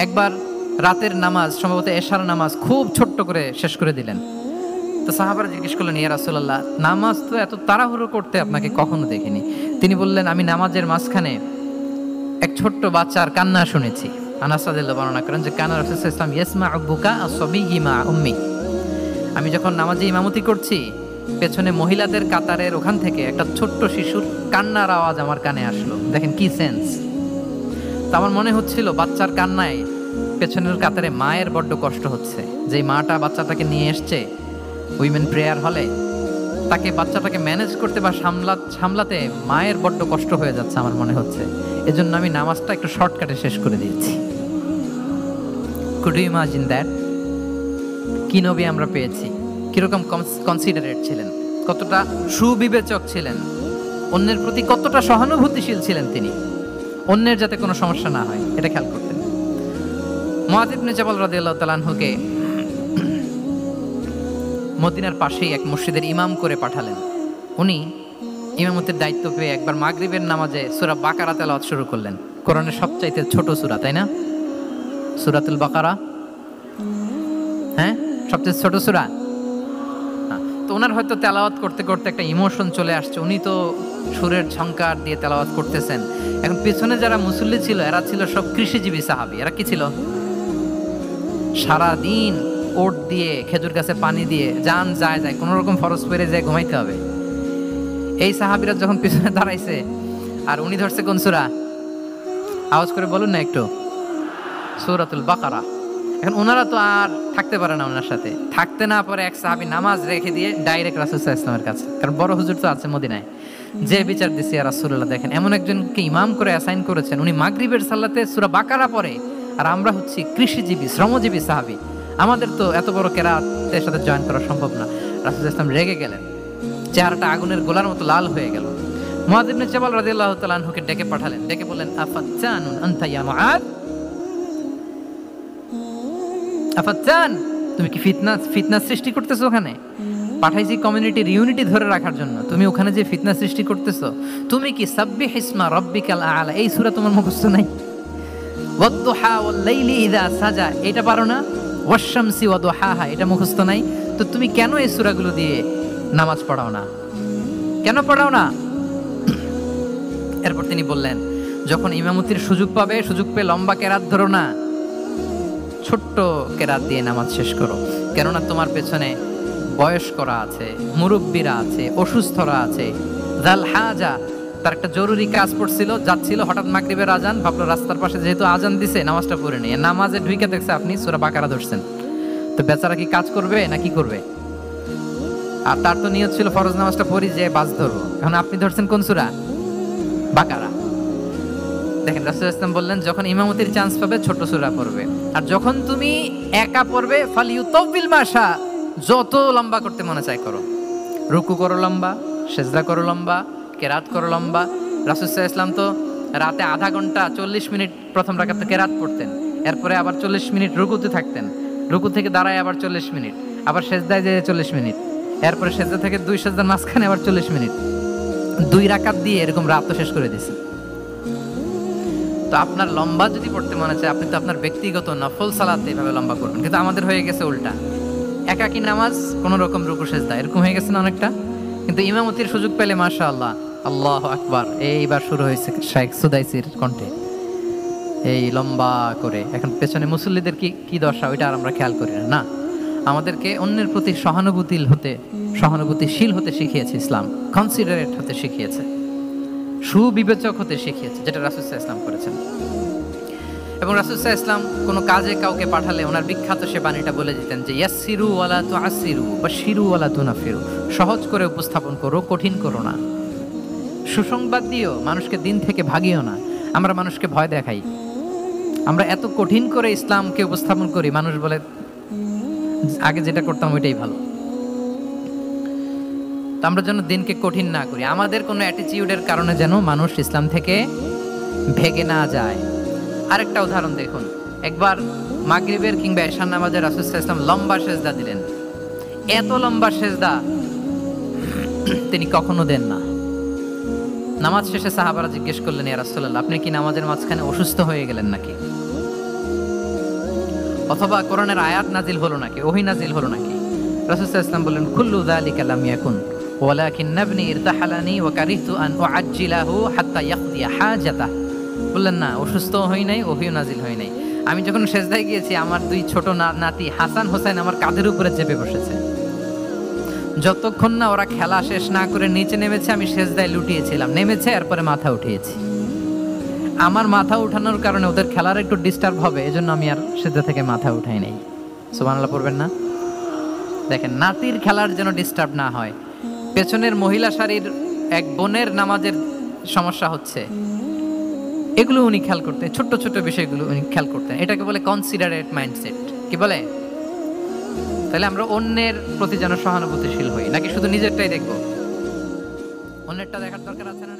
একবার রাতের নামাজ, সম্ভবত এশার নামাজ খুব ছোট্ট করে শেষ করে দিলেন। তো সাহাবারা জিজ্ঞেস করলেন, ইয়া রাসূলুল্লাহ, নামাজ তো এত তাড়াহুড়ো করতে আপনাকে কখনো দেখিনি। তিনি বললেন, আমি নামাজের মাঝখানে এক ছোট্ট বাচ্চার কান্না শুনেছি। আনাস রাদিয়াল্লাহু বর্ণনা করেন যে কানা রাসূলুল্লাহ সাল্লাল্লাহু আলাইহি ওয়াসাল্লাম ইয়াসমাউ বুকা আস-সাবিয়্যি মা উম্মি। আমি যখন নামাজে ইমামতি করছি, পেছনে মহিলাদের কাতারের ওখান থেকে একটা ছোট্ট শিশুর কান্নার আওয়াজ আমার কানে আসলো। দেখেন কি সেন্স। তো আমার মনে হচ্ছিল বাচ্চার কান্নায় পেছনের কাতারে মায়ের বড্ড কষ্ট হচ্ছে। যেই মাটা বাচ্চাটাকে নিয়ে এসছে উইমেন প্রেয়ার হলে, তাকে বাচ্চাটাকে ম্যানেজ করতে বা সামলাতে মায়ের বড্ড কষ্ট হয়ে যাচ্ছে আমার মনে হচ্ছে। এজন্য আমি নামাজটা একটু শর্টকাটে শেষ করে দিয়েছি। Could you imagine that? কি নবী আমরা পেয়েছি, কিরকম কনসিডারেট ছিলেন, কতটা সুবিবেচক ছিলেন, অন্যের প্রতি কতটা সহানুভূতিশীল ছিলেন তিনি, অন্যের যাতে কোনো সমস্যা না হয় এটা খেয়াল করতেন। মুআয ইবনে জাবাল রাদিয়াল্লাহু তাআলা আনহুকে মদিনার পাশেই এক মসজিদের ইমাম করে পাঠালেন। উনি ইমামতের দায়িত্ব পেয়ে একবার মাগরিবের নামাজে সূরা বাকারা তেলাওয়াত শুরু করলেন। কোরআনের সবচাইতে ছোট সূরা, তাই না? সূরাতুল বাকারা, হ্যাঁ, সবচেয়ে ছোট সূরা। তো ওনার হয়তো তেলাওয়াত করতে করতে একটা ইমোশন চলে আসছে, উনি তো সুরের ঝংকার দিয়ে তেলাওয়াত করতেছেন। এখন পিছনে যারা মুসল্লি ছিল এরা ছিল সব কৃষিজীবী সাহাবী। এরা কি ছিল? সারাদিন ওট দিয়ে, খেজুর গাছে পানি দিয়ে যান যায় যায় কোনো রকম ফরজ পেরে যায় ঘুমাইতে হবে। এই সাহাবীরা যখন পিছনে দাঁড়াইছে আর উনি ধরছে কোন সূরা, আওয়াজ করে বলুন না একটু, সূরাতুল বাকারা। এখন ওনারা তো আর থাকতে পারে না, ওনার সাথে থাকতে না পারে এক সাহাবী নামাজ রেখে দিয়ে ডাইরেক্ট রাসূল সাল্লাল্লাহু আলাইহি ওয়াসাল্লামের কাছে, কারণ বড় হুজুর তো আছে মদিনায়। যে বিচার দিছে ইয়া রাসূলুল্লাহ, দেখেন এমন একজনকে ইমাম করে অ্যাসাইন করেছেন, উনি মাগরিবের সালাতে সূরা বাকারা পড়ে, আর আমরা হচ্ছি কৃষিজীবী শ্রমজীবী সাহাবী, আমাদের তো এত বড় কেরাতের সাথে জয়েন করা সম্ভব না। রাসূল সাল্লাল্লাহু আলাইহি ওয়াসাল্লাম রেগে গেলেন, চেহারাটা আগুনের গোলার মতো লাল হয়ে গেল। মুআয ইবনে জাবাল রাদিয়াল্লাহু তাআলা আনহুকে ডেকে পাঠালেন, ডেকে বললেন, আফাত্তানুন আনতা ইয়া মুআয, আফাত্তান, তুমি কি ফিতনা সৃষ্টি করতেছো? ওখানে পাঠাইছি কমিউনিটির ইউনিটি ধরে রাখার জন্য, তুমি ওখানে যে ফিতনা সৃষ্টি করতেছো। তুমি কি সাব্বিহ ইসমা রাব্বিকাল আ'লা এই সূরা তোমার মুখস্থ নাই? ওয়াদ-দুহা ওয়াল-লাইলি ইযা সাজা এটা পারো না? ওয়াশ-শামসি ওয়া দুহাহা এটা মুখস্থ নাই? তো তুমি কেন এই সূরাগুলো দিয়ে নামাজ পড়াও না? কেন পড়াও না? এরপর তিনি বললেন, যখন ইমামতির সুযোগ পাবে, সুযোগ পেয়ে লম্বা কেরাত ধরো না, ছোট্ট কেরাত দিয়ে নামাজ শেষ করো। কেননা তোমার পেছনে বয়স্করা আছে, মুরব্বীরা আছে, অসুস্থরা আছে। জাল হাজা, তার একটা জরুরি কাজ পড়ছিল, যাচ্ছিল, হঠাৎ মাগরিবের আজান, ভাবলো রাস্তার পাশে যেহেতু আজান দিছে নামাজটা পড়ে নিয়ে, নামাজে ঢুকে দেখছে আপনি সূরা বাকারা ধরছেন। তো বেচারা কি কাজ করবে না কি করবে? আর তার তো নিয়ত ছিল ফরজ নামাজটা পড়ি যে বাস ধরবো, এখন আপনি ধরছেন কোন সূরা? বাকারা। দেখেন রাসূল সাল্লাল্লাহু আলাইহি ওয়াসাল্লাম বললেন, যখন ইমামতির চান্স পাবে ছোট সূরা পড়বে, আর যখন তুমি একা পড়বে ফালিউতাউবিল মাশা, যত লম্বা করতে মনে চায় করো, রুকু করো লম্বা, সিজদা করো লম্বা, কেরাত করো লম্বা। রাসূল সাল্লাল্লাহু আলাইহি ওয়াসাল্লাম তো রাতে আধা ঘন্টা 40 মিনিট প্রথম রাকাতে কেরাত পড়তেন, এরপরে আবার 40 মিনিট রুকুতে থাকতেন, রুকু থেকে দাঁড়ায় আবার 40 মিনিট, আবার সিজদায় যেয়ে 40 মিনিট, এরপরে সিজদা থেকে 2 সিজদার মাঝখানে আবার 40 মিনিট, 2 রাকাত দিয়ে এরকম রাত তো শেষ করে দিয়েছে। তো আপনার লম্বা যদি পড়তে মনে চায়, আপনি তো আপনার ব্যক্তিগত নফল সালাতে এভাবে লম্বা করবেন। কিন্তু আমাদের হয়ে গেছে উল্টা, একাকী নামাজ কোন রকম রুকু সিজদা এরকম হয়ে গেছে না অনেকটা। কিন্তু ইমামতির সুযোগ পেলে মাশাআল্লাহ, আল্লাহু আকবার, এইবার শুরু হয়েছে শাইখ সুদাইসির কণ্ঠে এই লম্বা করে। এখন পেছনে মুসল্লিদের কি দশা ওইটা আর আমরা খেয়াল করি না। আমাদেরকে অন্যের প্রতি সহানুভূতিশীল হতে শিখিয়েছে ইসলাম, কনসিডারেট হতে শিখিয়েছে, সুবিবেচক হতে শিখিয়েছে, যেটা রাসূল সাল্লাল্লাহু আলাইহি ওয়াসাল্লাম করেছেন। এবং রাসূল সাল্লাল্লাহু আলাইহি ওয়াসাল্লাম কোনো কাজে কাউকে পাঠালে ওনার বিখ্যাত সে বাণীটা বলে দিতেন যে ইয়াসসিরু ওয়ালা তুআসসিরু বাশশিরু ওয়ালা তুনাফিরু, সহজ করে উপস্থাপন করো, কঠিন করো না। সুসংবাদ দিও, মানুষকে দিন থেকে ভাগিও না। আমরা মানুষকে ভয় দেখাই, আমরা এত কঠিন করে ইসলামকে উপস্থাপন করি, মানুষ বলে আগে যেটা করতাম ওইটাই ভালো। তো আমরা যেন দিনকে কঠিন না করি, আমাদের কোনো অ্যাটিটিউডের কারণে যেন মানুষ ইসলাম থেকে ভেগে না যায়। আরেকটা উদাহরণ দেখুন, একবার মাগরিবের কিংবা এশার নামাজে রাসূল সাল্লাল্লাহু আলাইহি ওয়াসাল্লাম লম্বা সেজদা দিলেন। এত লম্বা সেজদা তিনি কখনো দেন না। নামাজ শেষে সাহাবারা জিজ্ঞেস করলেন, ইয়া রাসূলুল্লাহ, আপনি কি নামাজের মাঝখানে অসুস্থ হয়ে গেলেন নাকি? অথবা কোরআনের আয়াত নাজিল হলো নাকি, ওহী নাজিল হলো নাকি? রাসূল সাল্লাল্লাহু আলাইহি ওয়াসাল্লাম বললেন কুল্লু যালিকা লাম ইয়াকুন ওয়ালাকিন নাবনি ইরতাহালানি ওয়া কারিহতু আন উআজ্জিলাহু হাত্তা ইয়াকদিয়া হাজাতাহ। বললেন না, অসুস্থ হই নাই, ওহীও নাজিল হয় নাই। আমি যখন সেজদায় গিয়েছি আমার দুই ছোট নাতি হাসান হোসেন আমার কাঁধের উপরে চেপে বসেছে। যতক্ষণ না ওরা খেলা শেষ না করে নিচে নেমেছে আমি সেজদায় লুটিয়েছিলাম, নেমেছে এরপরে মাথা উঠিয়েছি। আমার মাথা উঠানোর কারণে ওদের খেলার একটু ডিস্টার্ব হবে, এজন্য আমি আর সেজদা থেকে মাথা উঠাই নাই। সুবহানাল্লাহ পড়বেন না? দেখেন, নাতির খেলার যেন ডিস্টার্ব না হয়। পেছনের মহিলা সারির এক বোনের নামাজের সমস্যা হচ্ছে, এগুলো উনি খেয়াল করতেন, ছোট্ট ছোট্ট বিষয়গুলো উনি খেয়াল করতেন। এটাকে বলে কনসিডারেট মাইন্ডসেট। কি বলে? তাহলে আমরা অন্যের প্রতি যেন সহানুভূতিশীল হই, নাকি শুধু নিজেরটাই দেখবো? অন্যেরটা দেখার দরকার আছে না?